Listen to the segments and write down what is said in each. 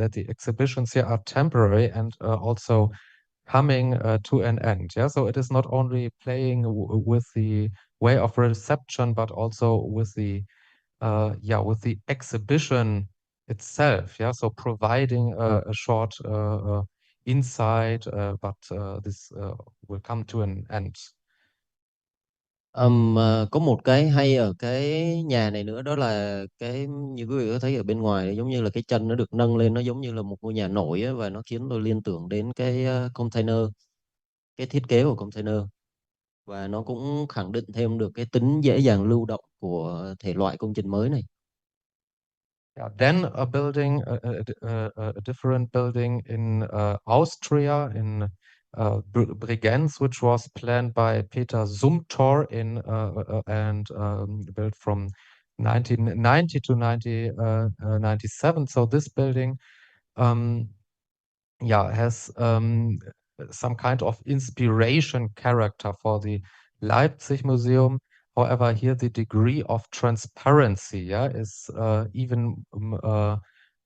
that the exhibitions here are temporary and also coming to an end. Yeah, so it is not only playing with the way of reception, but also with the with the exhibition itself. Yeah, so providing a short insight, but this will come to an end. Có một cái hay ở cái nhà này nữa, đó là cái như quý vị có thấy ở bên ngoài giống như là cái chân nó được nâng lên, nó giống như là một ngôi nhà nổi á, và nó khiến tôi liên tưởng đến cái container, cái thiết kế của container, và nó cũng khẳng định thêm được cái tính dễ dàng lưu động của thể loại công trình mới này. Yeah, then a building, a different building in Austria, in Bregenz, which was planned by Peter Zumthor and built from 1990 to 97. So this building, has some kind of inspiration character for the Leipzig Museum. However, here the degree of transparency, is even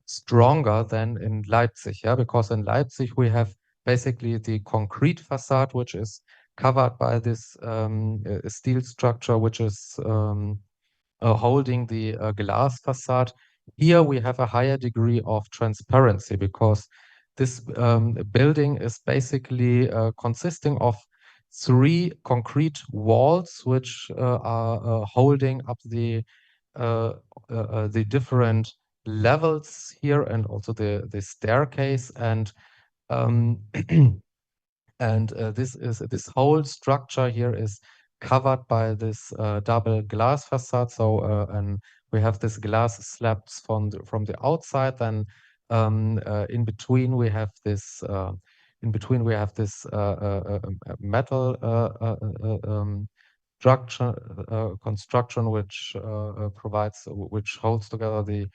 stronger than in Leipzig, because in Leipzig we have basically the concrete facade, which is covered by this steel structure, which is holding the glass facade. Here we have a higher degree of transparency because this building is basically consisting of three concrete walls, which are holding up the different levels here and also the staircase. And um, this whole structure here is covered by this double glass facade. So and we have this glass slabs from the outside. Then in between we have this metal structure construction which holds together the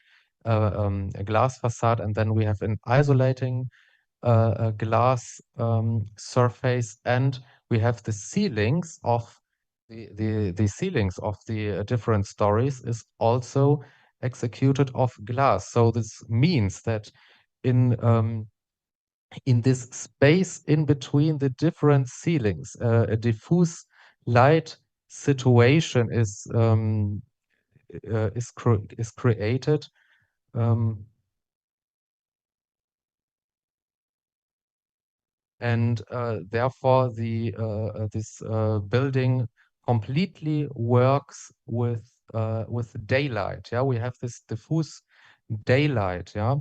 glass facade, and then we have an isolating a glass surface, and we have the ceilings of the ceilings of the different stories is also executed of glass. So this means that in this space in between the different ceilings, a diffuse light situation is created. And therefore this building completely works with daylight. Yeah, we have this diffuse daylight. Yeah,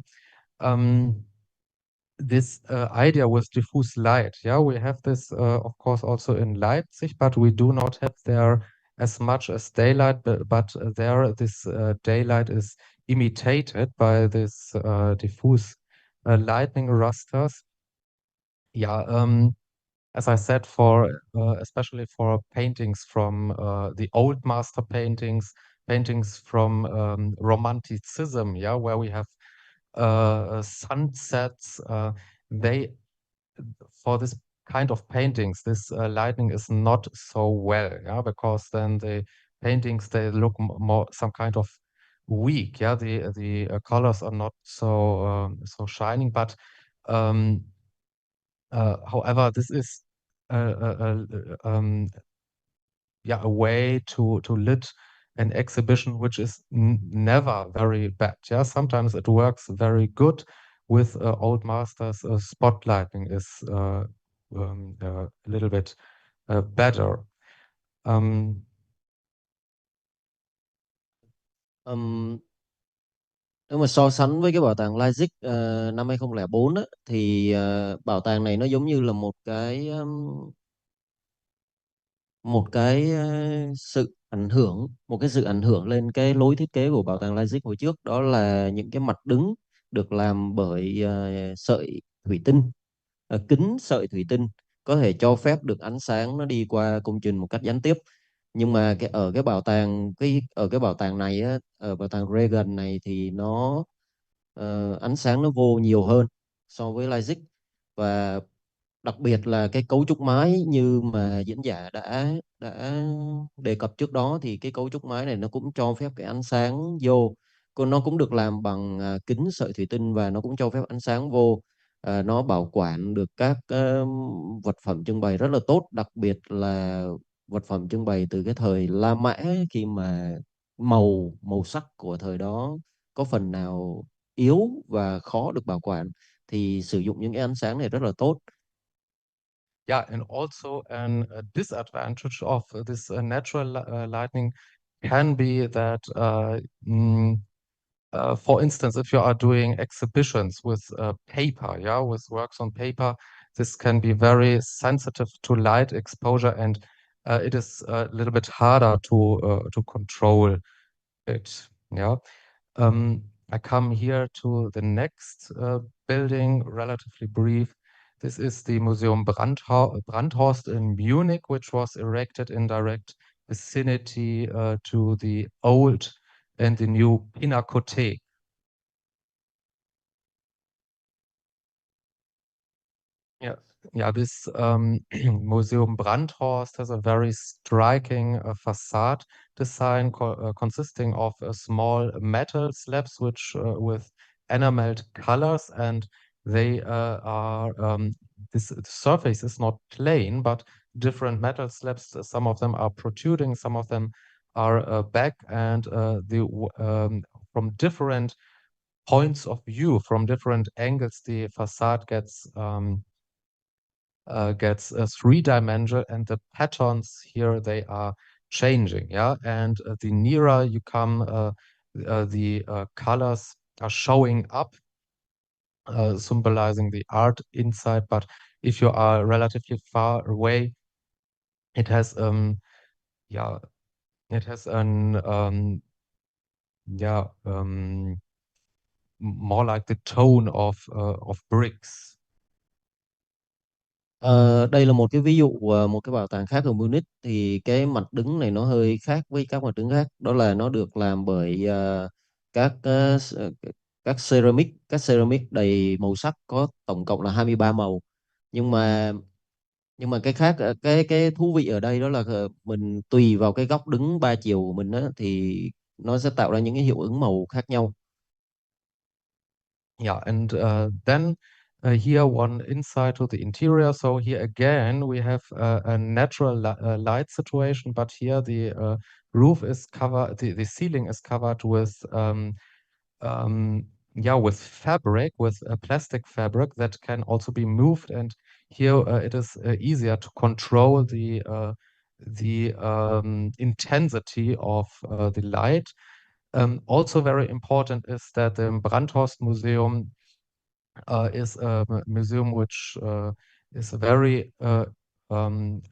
this idea with diffuse light. Yeah, we have this of course also in Leipzig, but we do not have there as much as daylight. But there this daylight is imitated by this diffuse lightning rasters. Yeah, as I said, for especially for paintings from the old master paintings from Romanticism, yeah, where we have sunsets, they for this kind of paintings, this lighting is not so well, yeah, because then the paintings they look more some kind of weak, yeah. The colors are not so shining, but um, however, this is a way to lit an exhibition which is never very bad. Yeah, sometimes it works very good with old masters. Spotlighting is a little bit better. Ừm, Nếu mà so sánh với cái bảo tàng Leipzig năm 2004 á, thì bảo tàng này nó giống như là một cái sự ảnh hưởng lên cái lối thiết kế của bảo tàng Leipzig hồi trước, đó là những cái mặt đứng được làm bởi sợi thủy tinh, kính sợi thủy tinh, có thể cho phép được ánh sáng nó đi qua công trình một cách gián tiếp. Nhưng mà ở cái bảo tàng này á, ở bảo tàng Reagan này thì ánh sáng nó vô nhiều hơn so với Leipzig, và đặc biệt là cái cấu trúc mái như mà diễn giả đã đề cập trước đó, thì cái cấu trúc mái này nó cũng cho phép cái ánh sáng vô nó cũng được làm bằng kính sợi thủy tinh và nó cũng cho phép ánh sáng vô. Nó bảo quản được các vật phẩm trưng bày rất là tốt, đặc biệt là vật phẩm trưng bày từ cái thời La Mã, khi mà màu màu sắc của thời đó có phần nào yếu và khó được bảo quản, thì sử dụng những cái ánh sáng này rất là tốt. Yeah, and also a disadvantage of this natural lighting can be that, for instance, if you are doing exhibitions with paper, yeah, with works on paper, this can be very sensitive to light exposure, and it is a little bit harder to control it. Yeah. I come here to the next building, relatively brief. This is the Museum Brandhorst in Munich, which was erected in direct vicinity to the old and the new Pinakothek. Yeah, yeah. This Museum Brandhorst has a very striking facade design consisting of small metal slabs, which with enameled colors, and they are this the surface is not plain, but different metal slabs. Some of them are protruding, some of them are back, and from different points of view, from different angles, the facade gets a three-dimensional, and the patterns here, they are changing. Yeah, and the nearer you come, the colors are showing up, symbolizing the art inside. But if you are relatively far away, it has yeah, it has an yeah, more like the tone of bricks. Đây là một cái ví dụ, một cái bảo tàng khác ở Munich, thì cái mặt đứng này nó hơi khác với các mặt đứng khác, đó là nó được làm bởi các các ceramic đầy màu sắc, có tổng cộng là 23 màu. Nhưng mà cái khác, cái thú vị ở đây đó là mình tùy vào cái góc đứng 3 chiều của mình á, thì nó sẽ tạo ra những cái hiệu ứng màu khác nhau. Yeah, and then here one insight to the interior. So here again we have a natural light situation, but here the roof is covered, the ceiling is covered with um, yeah, with fabric, with a plastic fabric that can also be moved, and here it is easier to control the intensity of the light. Also very important is that the Brandhorst Museum is a museum which is very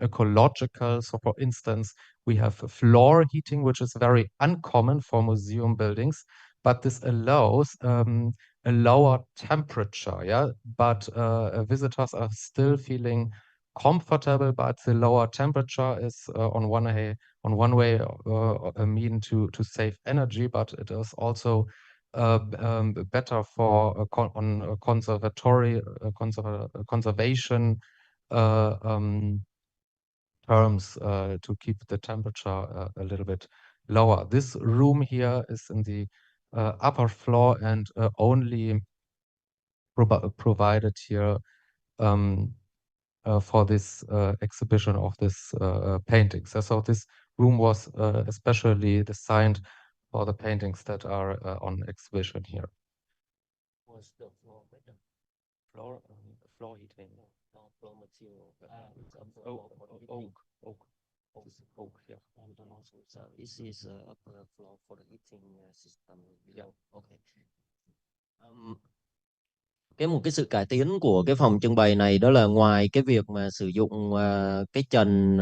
ecological. So, for instance, we have floor heating, which is very uncommon for museum buildings, but this allows a lower temperature. Yeah, but visitors are still feeling comfortable, but the lower temperature is on one way a mean to save energy, but it is also better for on a conservatory conservation uh, um, terms to keep the temperature a little bit lower. This room here is in the upper floor and only provided here um, for this exhibition of this paintings. So this room was especially designed for the paintings that are on exhibition here. Was the floor better? Floor heating. Floor material. Oak. This is oak, yeah. And then also, so this is upper floor for the heating system. Yeah. Okay. Một cái sự cải tiến của cái phòng trưng bày này, đó là ngoài cái việc mà sử dụng cái trần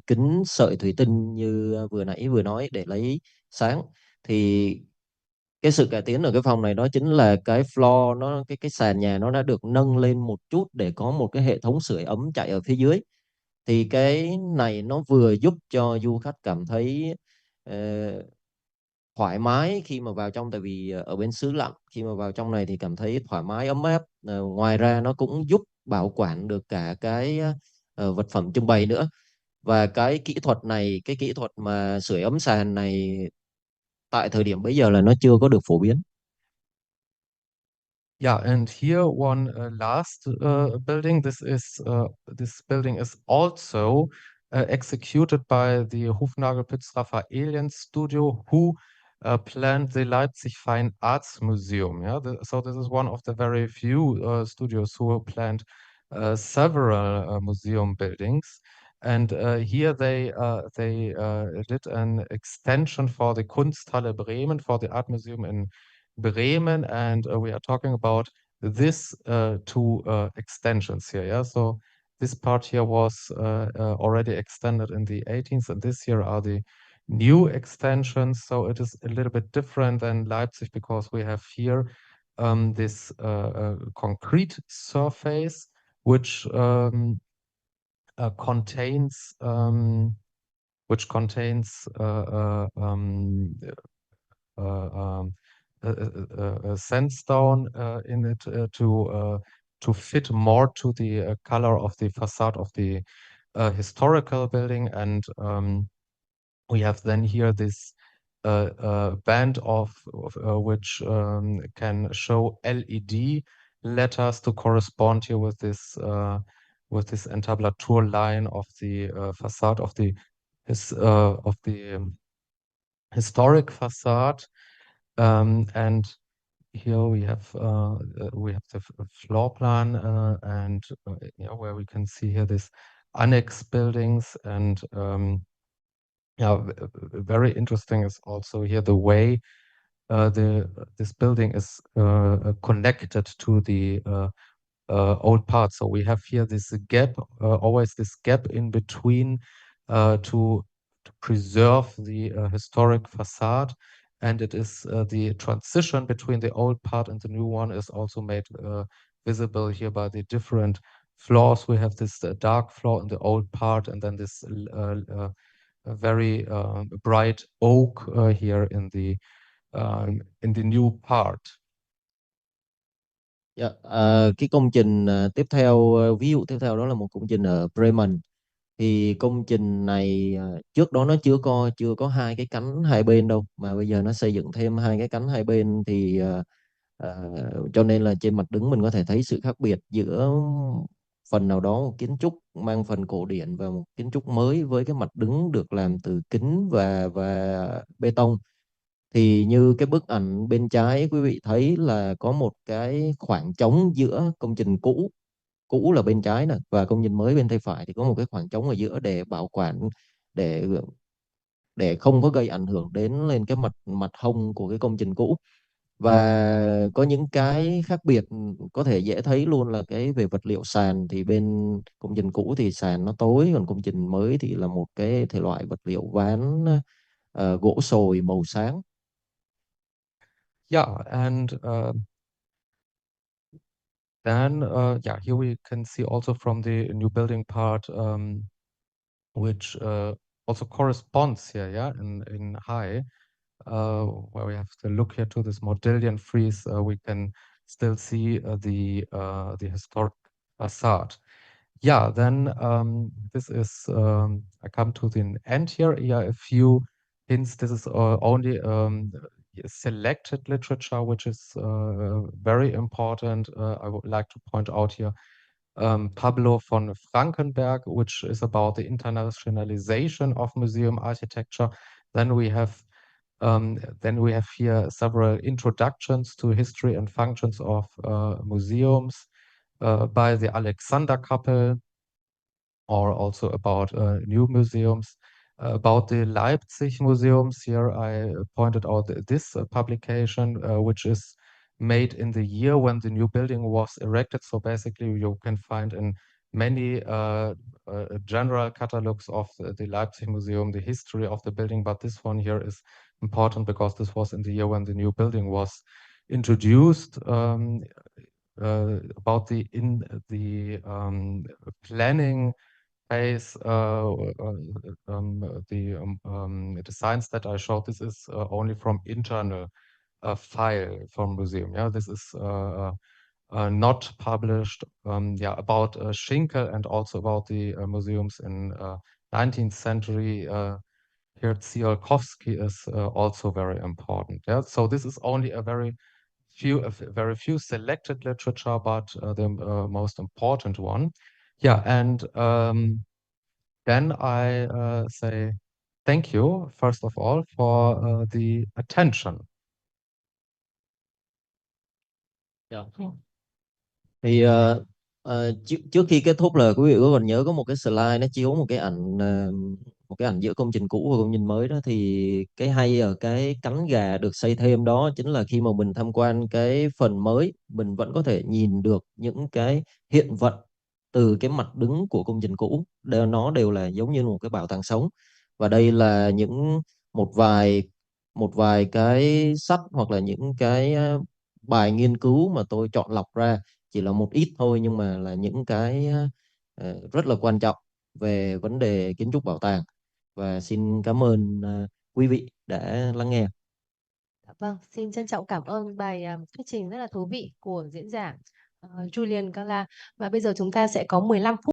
kính sợi thủy tinh như vừa nãy vừa nói để lấy sáng, thì cái sự cải tiến ở cái phòng này đó chính là cái floor, cái sàn nhà nó đã được nâng lên một chút để có một cái hệ thống sưởi ấm chạy ở phía dưới. Thì cái này nó vừa giúp cho du khách cảm thấy ờ, thoải mái khi mà vào trong, tại vì ở bên xứ lạnh, khi mà vào trong này thì cảm thấy thoải mái ấm áp. Ngoài ra nó cũng giúp bảo quản được cả cái vật phẩm trưng bày nữa. Và cái kỹ thuật mà sưởi ấm sàn này tại thời điểm bây giờ là nó chưa có được phổ biến. Yeah, and here one last building. This building is also executed by the Hufnagelpitz Raphaelian Studio, who planned the Leipzig Fine Arts Museum. Yeah, so this is one of the very few studios who planned several museum buildings. And here they did an extension for the Kunsthalle Bremen, for the art museum in Bremen, and we are talking about this two extensions here. Yeah, so this part here was already extended in the 18th, and this here are the new extensions. So it is a little bit different than Leipzig because we have here this concrete surface which contains which contains uh, um, sandstone in it to fit more to the color of the facade of the historical building. And we have then here this band of which can show LED letters to correspond here with this entablature line of the facade of the historic facade. And here we have the floor plan and yeah, where we can see here this annex buildings. And yeah, very interesting is also here the way the this building is connected to the old part. So we have here this gap, always this gap in between to preserve the historic facade. And it is the transition between the old part and the new one is also made visible here by the different floors. We have this dark floor in the old part, and then this very bright oak here in the new part. Dạ, cái công trình tiếp theo, ví dụ tiếp theo đó là một công trình ở Bremen. Thì công trình này trước đó nó chưa có hai cái cánh hai bên đâu, mà bây giờ nó xây dựng thêm hai cái cánh hai bên. Thì cho nên là trên mặt đứng mình có thể thấy sự khác biệt giữa phần nào đó một kiến trúc mang phần cổ điển và một kiến trúc mới với cái mặt đứng được làm từ kính và bê tông. Thì như cái bức ảnh bên trái quý vị thấy là có một cái khoảng trống giữa công trình cũ cũ là bên trái này và công trình mới bên tay phải, thì có một cái khoảng trống ở giữa để bảo quản, để không có gây ảnh hưởng đến lên cái mặt mặt hông của cái công trình cũ. Và có những cái khác biệt có thể dễ thấy luôn là cái về vật liệu sàn. Thì bên công trình cũ thì sàn nó tối, còn công trình mới thì là một cái thể loại vật liệu ván gỗ sồi màu sáng. Yeah, and then yeah, here we can see also from the new building part, which also corresponds here, yeah, in high, where we have to look here to this Mordillian frieze, we can still see the historic facade. Yeah, then this is I come to the end here. Yeah, a few hints. This is only selected literature, which is very important. I would like to point out here Pablo von Frankenberg, which is about the internationalization of museum architecture. Then we have here several introductions to history and functions of museums by the Alexander couple, or also about new museums. About the Leipzig museums, here I pointed out this publication, which is made in the year when the new building was erected. So basically, you can find in many general catalogs of the Leipzig Museum the history of the building, but this one here is important because this was in the year when the new building was introduced. About the planning phase, the science that I showed, this is only from internal file from museum. Yeah, this is not published. Yeah, about Schinkel and also about the museums in 19th century. here Tsiolkovsky is also very important. Yeah, so this is only a very few selected literature, but the most important one. Yeah, and then I say thank you first of all for the attention. Dạ. Thì trước khi kết thúc là quý vị có còn nhớ có một cái slide nó chiếu một cái ảnh giữa công trình cũ và công trình mới đó, thì cái hay ở cái cánh gà được xây thêm đó chính là khi mà mình tham quan cái phần mới mình vẫn có thể nhìn được những cái hiện vật từ cái mặt đứng của công trình cũ, nó đều là giống như một cái bảo tàng sống. Và đây là một vài một vài cái sách hoặc là những cái bài nghiên cứu mà tôi chọn lọc ra, chỉ là một ít thôi nhưng mà là những cái rất là quan trọng về vấn đề kiến trúc bảo tàng. Và xin cảm ơn quý vị đã lắng nghe. Dạ vâng, xin trân trọng cảm ơn bài thuyết trình rất là thú vị của diễn giả Julian Gala. Và bây giờ chúng ta sẽ có 15 phút